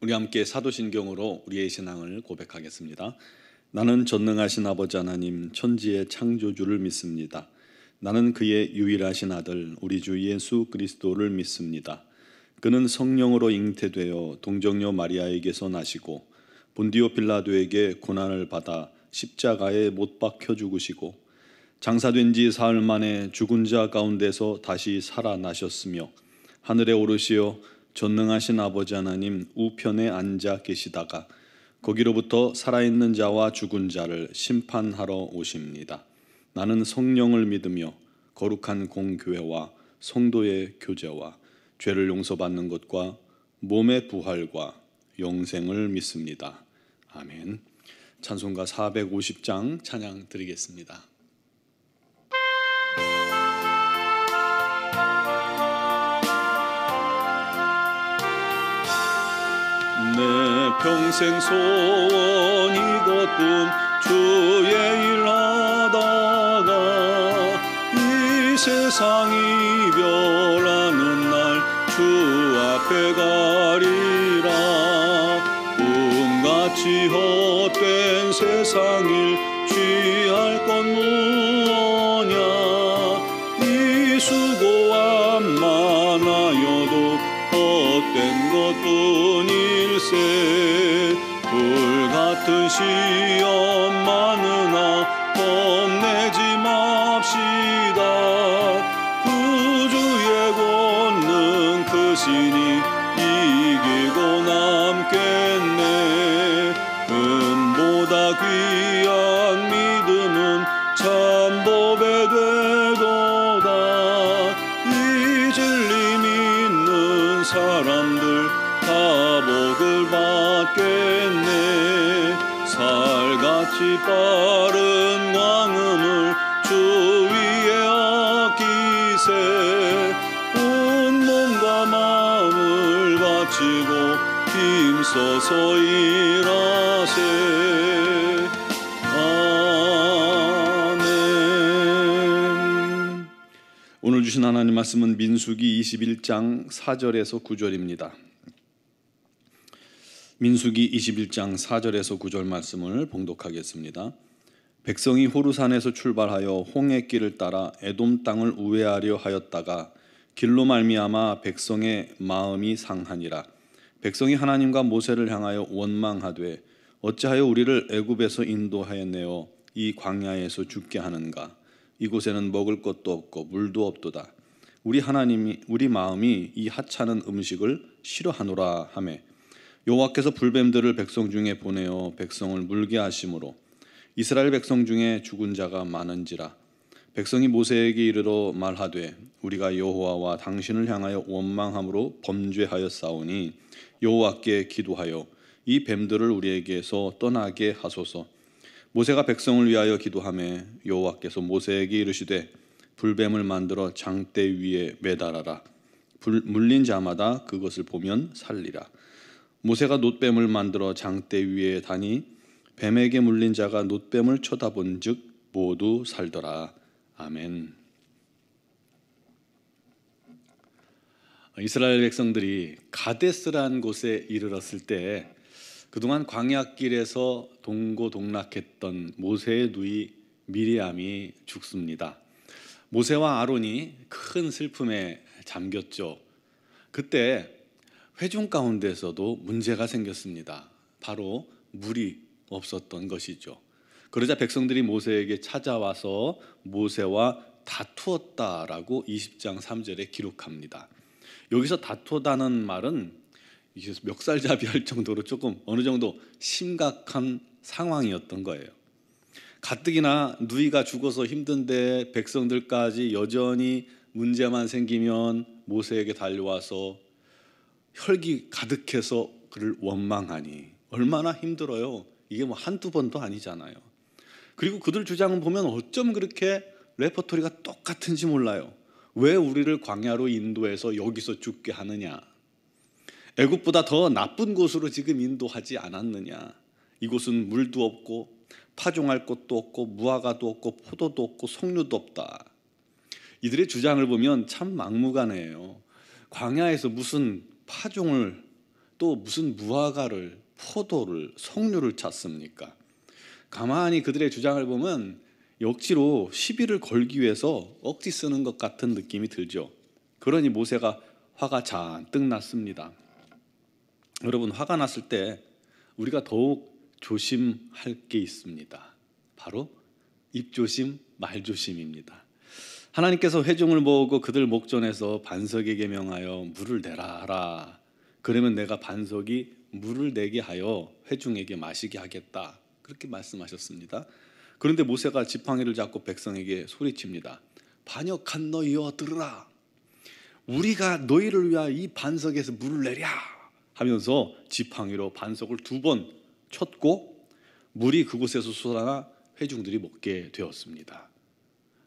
우리 함께 사도신경으로 우리의 신앙을 고백하겠습니다. 나는 전능하신 아버지 하나님 천지의 창조주를 믿습니다. 나는 그의 유일하신 아들 우리 주 예수 그리스도를 믿습니다. 그는 성령으로 잉태되어 동정녀 마리아에게서 나시고 본디오 빌라도에게 고난을 받아 십자가에 못 박혀 죽으시고 장사된 지 사흘 만에 죽은 자 가운데서 다시 살아나셨으며 하늘에 오르시어 전능하신 아버지 하나님 우편에 앉아 계시다가 거기로부터 살아있는 자와 죽은 자를 심판하러 오십니다. 나는 성령을 믿으며 거룩한 공교회와 성도의 교제와 죄를 용서받는 것과 몸의 부활과 영생을 믿습니다. 아멘. 찬송가 450장 찬양 드리겠습니다. 내 평생 소원 이것뿐 주의 일 하다가 이 세상 이별하는 날 주 앞에 가리라. 꿈같이 헛된 세상 일 취할 건 무엇냐. 이 수고함 많아여도 헛된 것뿐일세. 불같은 시험 많으나 겁내지 맙시다. 구주의 권능 크시니 이기고 남겠네. 금보다 귀한 믿음은 참 법에 되도다. 이 진리 믿는 사람들 다 복을 받겠네. 살같이 빠른 광음을 주 위에 아끼세. 온 몸과 마음을 바치고 힘써서 일하세. 아멘. 오늘 주신 하나님 말씀은 민수기 21장 4절에서 9절입니다. 민수기 21장 4절에서 9절 말씀을 봉독하겠습니다. 백성이 호르산에서 출발하여 홍해 길을 따라 에돔 땅을 우회하려 하였다가 길로 말미암아 백성의 마음이 상하니라. 백성이 하나님과 모세를 향하여 원망하되 어찌하여 우리를 애굽에서 인도하였네요. 이 광야에서 죽게 하는가. 이곳에는 먹을 것도 없고 물도 없도다. 우리 마음이 이 하찮은 음식을 싫어하노라 하매 여호와께서 불뱀들을 백성 중에 보내어 백성을 물게 하심으로 이스라엘 백성 중에 죽은 자가 많은지라. 백성이 모세에게 이르러 말하되 우리가 여호와와 당신을 향하여 원망함으로 범죄하였사오니 여호와께 기도하여 이 뱀들을 우리에게서 떠나게 하소서. 모세가 백성을 위하여 기도하매 여호와께서 모세에게 이르시되 불뱀을 만들어 장대 위에 매달아라. 물린 자마다 그것을 보면 살리라. 모세가 놋뱀을 만들어 장대 위에 다니 뱀에게 물린 자가 놋뱀을 쳐다본 즉 모두 살더라. 아멘. 이스라엘 백성들이 가데스라는 곳에 이르렀을 때 그동안 광야길에서 동고동락했던 모세의 누이 미리암이 죽습니다. 모세와 아론이 큰 슬픔에 잠겼죠. 그때 회중 가운데서도 문제가 생겼습니다. 바로 물이 없었던 것이죠. 그러자 백성들이 모세에게 찾아와서 모세와 다투었다라고 20장 3절에 기록합니다. 여기서 다투다는 말은 멱살잡이 할 정도로 조금 어느 정도 심각한 상황이었던 거예요. 가뜩이나 누이가 죽어서 힘든데 백성들까지 여전히 문제만 생기면 모세에게 달려와서 혈기 가득해서 그를 원망하니 얼마나 힘들어요. 이게 뭐 한두 번도 아니잖아요. 그리고 그들 주장을 보면 어쩜 그렇게 레퍼토리가 똑같은지 몰라요. 왜 우리를 광야로 인도해서 여기서 죽게 하느냐. 애굽보다 더 나쁜 곳으로 지금 인도하지 않았느냐. 이곳은 물도 없고 파종할 것도 없고 무화과도 없고 포도도 없고 석류도 없다. 이들의 주장을 보면 참 막무가내예요. 광야에서 무슨 파종을 또 무슨 무화과를, 포도를, 석류를 찾습니까? 가만히 그들의 주장을 보면 억지로 시비를 걸기 위해서 억지 쓰는 것 같은 느낌이 들죠. 그러니 모세가 화가 잔뜩 났습니다. 여러분, 화가 났을 때 우리가 더욱 조심할 게 있습니다. 바로 입조심, 말조심입니다. 하나님께서 회중을 모으고 그들 목전에서 반석에게 명하여 물을 내라 하라. 그러면 내가 반석이 물을 내게 하여 회중에게 마시게 하겠다. 그렇게 말씀하셨습니다. 그런데 모세가 지팡이를 잡고 백성에게 소리칩니다. 반역한 너희여 들으라. 우리가 너희를 위하여 이 반석에서 물을 내랴 하면서 지팡이로 반석을 2번 쳤고 물이 그곳에서 솟아나 회중들이 먹게 되었습니다.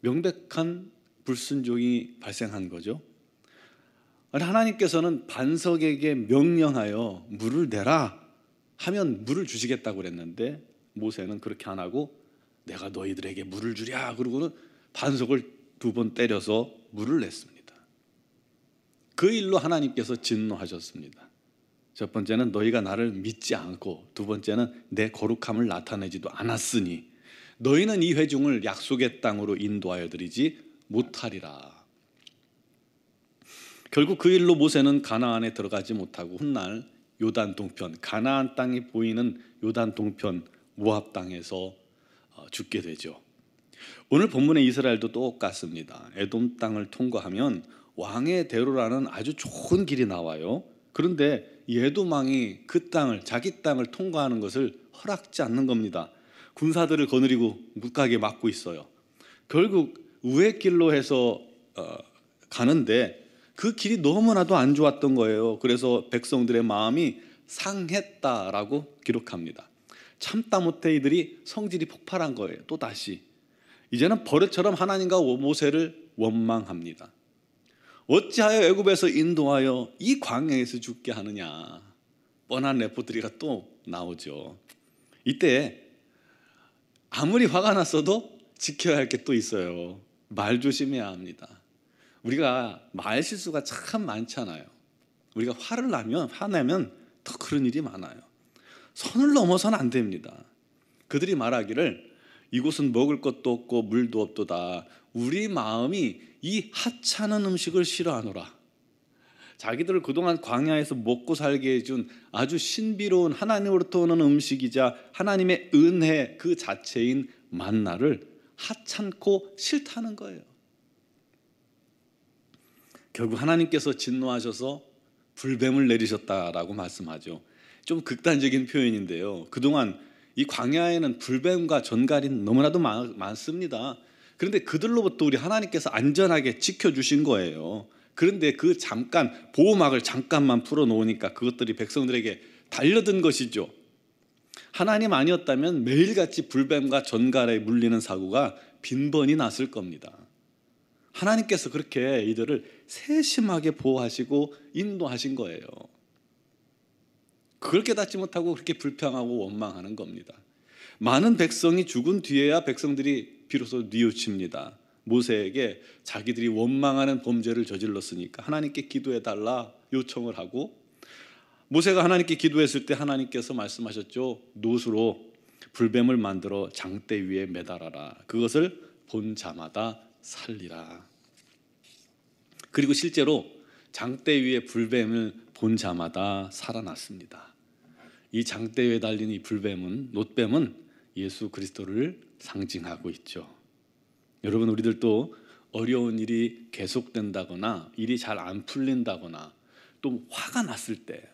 명백한 불순종이 발생한 거죠. 하나님께서는 반석에게 명령하여 물을 내라 하면 물을 주시겠다고 그랬는데 모세는 그렇게 안 하고 내가 너희들에게 물을 주랴 그러고는 반석을 2번 때려서 물을 냈습니다. 그 일로 하나님께서 진노하셨습니다. 첫 번째는 너희가 나를 믿지 않고, 두 번째는 내 거룩함을 나타내지도 않았으니 너희는 이 회중을 약속의 땅으로 인도하여 드리지 못하리라. 결국 그 일로 모세는 가나안에 들어가지 못하고 훗날 요단 동편, 가나안 땅이 보이는 요단 동편 모압 땅에서 죽게 되죠. 오늘 본문의 이스라엘도 똑같습니다. 에돔 땅을 통과하면 왕의 대로라는 아주 좋은 길이 나와요. 그런데 이 에돔 왕이 그 땅을, 자기 땅을 통과하는 것을 허락지 않는 겁니다. 군사들을 거느리고 못 가게 막고 있어요. 결국 우회 길로 해서 가는데 그 길이 너무나도 안 좋았던 거예요. 그래서 백성들의 마음이 상했다라고 기록합니다. 참다 못해 이들이 성질이 폭발한 거예요. 또다시 이제는 버릇처럼 하나님과 모세를 원망합니다. 어찌하여 애굽에서 인도하여 이 광야에서 죽게 하느냐. 뻔한 레포트리가 또 나오죠. 이때 아무리 화가 났어도 지켜야 할 게 또 있어요. 말 조심해야 합니다. 우리가 말 실수가 참 많잖아요. 우리가 화내면 더 그런 일이 많아요. 선을 넘어서는 안 됩니다. 그들이 말하기를 이곳은 먹을 것도 없고 물도 없도다. 우리 마음이 이 하찮은 음식을 싫어하노라. 자기들을 그동안 광야에서 먹고 살게 해준 아주 신비로운 하나님으로부터 오는 음식이자 하나님의 은혜 그 자체인 만나를 하찮고 싫다는 거예요. 결국 하나님께서 진노하셔서 불뱀을 내리셨다라고 말씀하죠. 좀 극단적인 표현인데요. 그동안 이 광야에는 불뱀과 전갈이 너무나도 많습니다. 그런데 그들로부터 우리 하나님께서 안전하게 지켜주신 거예요. 그런데 그 잠깐 보호막을 잠깐만 풀어놓으니까 그것들이 백성들에게 달려든 것이죠. 하나님 아니었다면 매일같이 불뱀과 전갈에 물리는 사고가 빈번히 났을 겁니다. 하나님께서 그렇게 이들을 세심하게 보호하시고 인도하신 거예요. 그걸 깨닫지 못하고 그렇게 불평하고 원망하는 겁니다. 많은 백성이 죽은 뒤에야 백성들이 비로소 뉘우칩니다. 모세에게 자기들이 원망하는 범죄를 저질렀으니까 하나님께 기도해달라 요청을 하고, 모세가 하나님께 기도했을 때 하나님께서 말씀하셨죠. 노수로 불뱀을 만들어 장대 위에 매달아라. 그것을 본 자마다 살리라. 그리고 실제로 장대 위에 불뱀을 본 자마다 살아났습니다. 이 장대 위에 달린 이 불뱀은, 놋뱀은 예수 그리스도를 상징하고 있죠. 여러분, 우리들도 어려운 일이 계속된다거나 일이 잘 안 풀린다거나 또 화가 났을 때,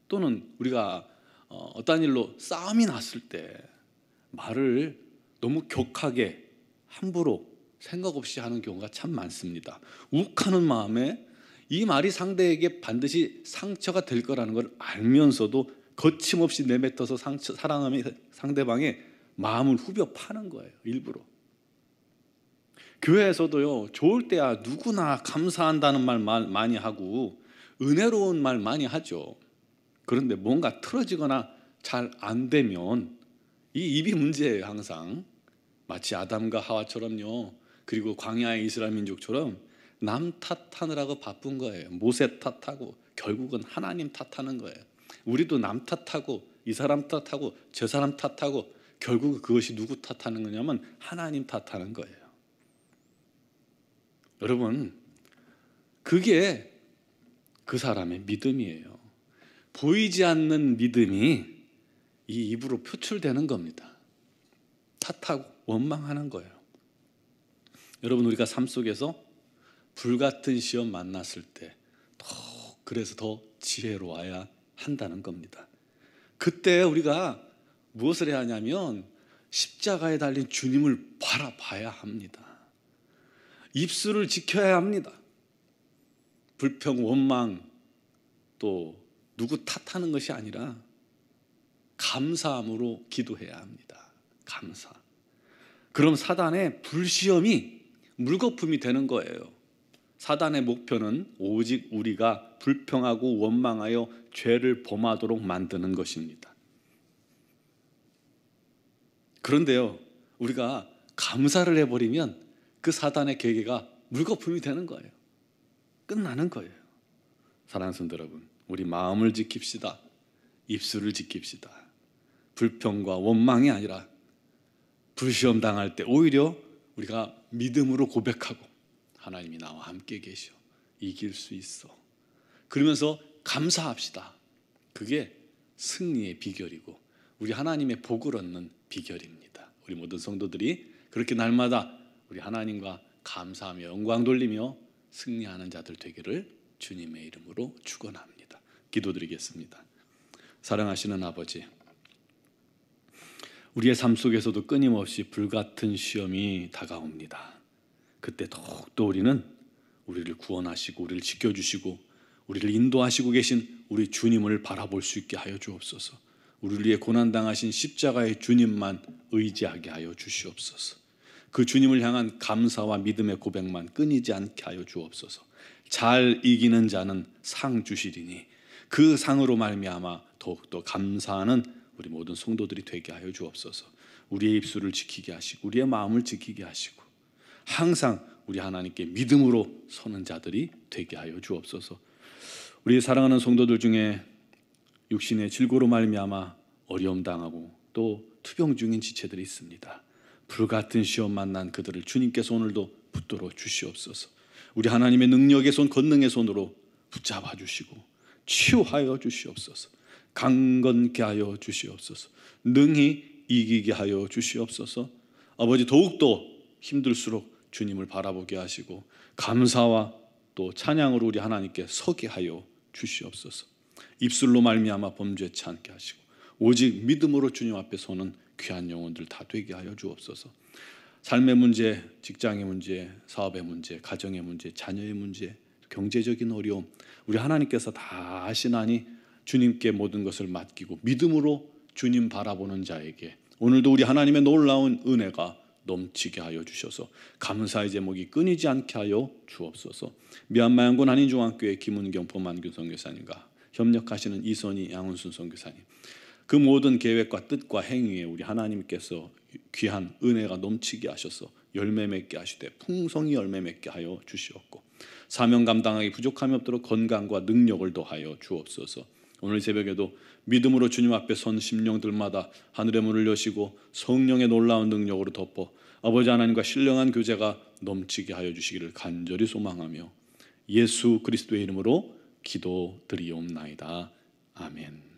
또는 우리가 어떤 일로 싸움이 났을 때 말을 너무 격하게 함부로 생각 없이 하는 경우가 참 많습니다. 욱하는 마음에 이 말이 상대에게 반드시 상처가 될 거라는 걸 알면서도 거침없이 내뱉어서 사랑하며 상대방의 마음을 후벼 파는 거예요. 일부러. 교회에서도요, 좋을 때야 누구나 감사한다는 말 많이 하고 은혜로운 말 많이 하죠. 그런데 뭔가 틀어지거나 잘 안 되면 이 입이 문제예요. 항상 마치 아담과 하와처럼요, 그리고 광야의 이스라엘 민족처럼 남 탓하느라고 바쁜 거예요. 모세 탓하고 결국은 하나님 탓하는 거예요. 우리도 남 탓하고 이 사람 탓하고 저 사람 탓하고 결국 그것이 누구 탓하는 거냐면 하나님 탓하는 거예요. 여러분, 그게 그 사람의 믿음이에요. 보이지 않는 믿음이 이 입으로 표출되는 겁니다. 탓하고 원망하는 거예요. 여러분, 우리가 삶 속에서 불같은 시험 만났을 때 그래서 더 지혜로워야 한다는 겁니다. 그때 우리가 무엇을 해야 하냐면 십자가에 달린 주님을 바라봐야 합니다. 입술을 지켜야 합니다. 불평, 원망, 또 누구 탓하는 것이 아니라 감사함으로 기도해야 합니다. 감사. 그럼 사단의 불시험이 물거품이 되는 거예요. 사단의 목표는 오직 우리가 불평하고 원망하여 죄를 범하도록 만드는 것입니다. 그런데요, 우리가 감사를 해버리면 그 사단의 계계가 물거품이 되는 거예요. 끝나는 거예요. 사랑하는 성도 여러분, 우리 마음을 지킵시다. 입술을 지킵시다. 불평과 원망이 아니라 불시험 당할 때 오히려 우리가 믿음으로 고백하고 하나님이 나와 함께 계셔. 이길 수 있어. 그러면서 감사합시다. 그게 승리의 비결이고 우리 하나님의 복을 얻는 비결입니다. 우리 모든 성도들이 그렇게 날마다 우리 하나님과 감사하며 영광 돌리며 승리하는 자들 되기를 주님의 이름으로 축원합니다. 기도드리겠습니다. 사랑하시는 아버지, 우리의 삶 속에서도 끊임없이 불같은 시험이 다가옵니다. 그때 더욱더 우리는 우리를 구원하시고 우리를 지켜주시고 우리를 인도하시고 계신 우리 주님을 바라볼 수 있게 하여 주옵소서. 우리를 위해 고난당하신 십자가의 주님만 의지하게 하여 주시옵소서. 그 주님을 향한 감사와 믿음의 고백만 끊이지 않게 하여 주옵소서. 잘 이기는 자는 상 주시리니 그 상으로 말미암아 더욱더 감사하는 우리 모든 성도들이 되게 하여 주옵소서. 우리의 입술을 지키게 하시고 우리의 마음을 지키게 하시고 항상 우리 하나님께 믿음으로 서는 자들이 되게 하여 주옵소서. 우리 사랑하는 성도들 중에 육신의 질고로 말미암아 어려움 당하고 또 투병 중인 지체들이 있습니다. 불같은 시험 만난 그들을 주님께서 오늘도 붙들어 주시옵소서. 우리 하나님의 능력의 손, 권능의 손으로 붙잡아 주시고 치유하여 주시옵소서. 강건케 하여 주시옵소서. 능히 이기게 하여 주시옵소서. 아버지, 더욱더 힘들수록 주님을 바라보게 하시고 감사와 또 찬양으로 우리 하나님께 서게 하여 주시옵소서. 입술로 말미암아 범죄치 않게 하시고 오직 믿음으로 주님 앞에 서는 귀한 영혼들 다 되게 하여 주옵소서. 삶의 문제, 직장의 문제, 사업의 문제, 가정의 문제, 자녀의 문제, 경제적인 어려움 우리 하나님께서 다 아시나니 주님께 모든 것을 맡기고 믿음으로 주님 바라보는 자에게 오늘도 우리 하나님의 놀라운 은혜가 넘치게 하여 주셔서 감사의 제목이 끊이지 않게 하여 주옵소서. 미얀마 양군 한인중앙교회 김은경 포만균 선교사님과 협력하시는 이선희 양훈순 선교사님, 그 모든 계획과 뜻과 행위에 우리 하나님께서 귀한 은혜가 넘치게 하셔서 열매 맺게 하시되 풍성히 열매 맺게 하여 주시옵고 사명 감당하기 부족함이 없도록 건강과 능력을 더하여 주옵소서. 오늘 새벽에도 믿음으로 주님 앞에 선 심령들마다 하늘의 문을 여시고 성령의 놀라운 능력으로 덮어 아버지 하나님과 신령한 교제가 넘치게 하여 주시기를 간절히 소망하며 예수 그리스도의 이름으로 기도드리옵나이다. 아멘.